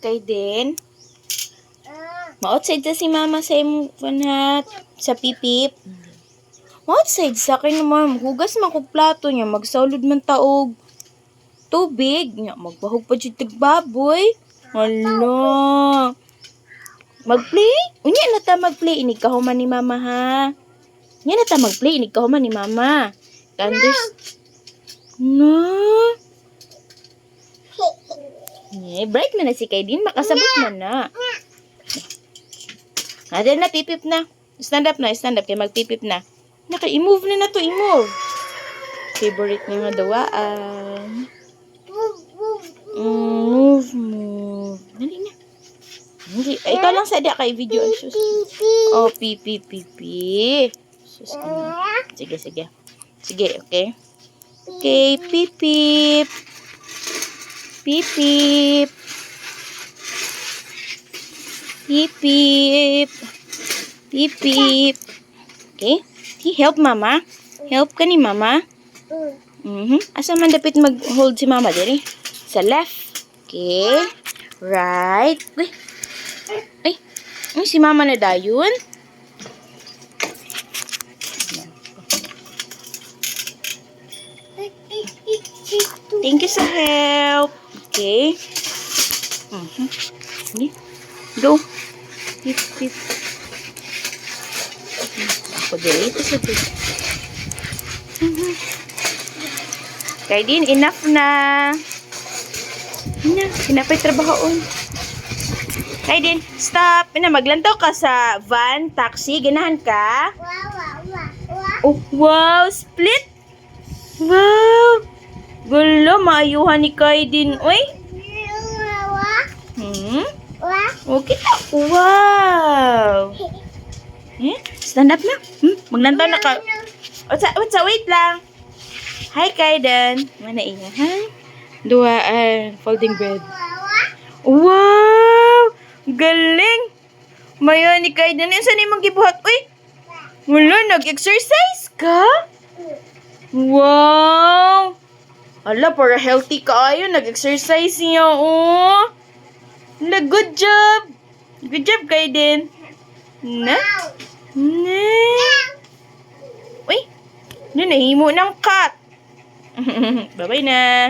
Kay din. Ma-outside sa si mama sa imong panat. Sa pipip. Ma-outside sa akin naman. Hugas man kog plato niya. Magsaulod man taog tubig. Nya, magbahog pa dyan tigbaboy. Hala. Mag-play? Unya na ta mag-play. Inig ka human ni mama ha. Unya na ta mag-play. Inig ka human ni mama. No. Bright man na si Kaydin. Makasabot man na. Adel na, pipip na. Stand up na, stand up. Kaya magpipip na. I-move na to, i-move. Favorite niya nga dawaan. Move. Dali na. Hindi. Ito lang sa dia kay video. Oh, pipi. Sus, sige. Sige, okay. Okay, pipip. Pipip. Okay? Help mama. Help ka ni mama. Asa man dapat mag-hold si mama diri? Sa left. Okay. Right. Ay, si mama na dayon. Thank you sa help. Okay. Go. Pip. Ako dito sa dito. Kaydin, enough na. Enough ay trabahoon. Kaydin, stop. Maglantaw ka sa van, taxi. Ganahan ka? Oh, wow. Split. Wow. Gulo, maayuhan ni Kaydin. Uy. Okay ta. Wow. Stand up na. Maglantaw na ka. Wait lang. Hi, Kaiden. Mana iya, ha? Dua, folding bed. Wow! Galing! Maya ni Kaiden. Saan yung magibuhat? Uy! Wala, nag-exercise ka? Wow! Ala, para healthy ka ayo. Nag-exercise niya, oh. Ala, good job! Good job, Kaiden. Na? Uy! Nahimo ng cut. Bye-bye na.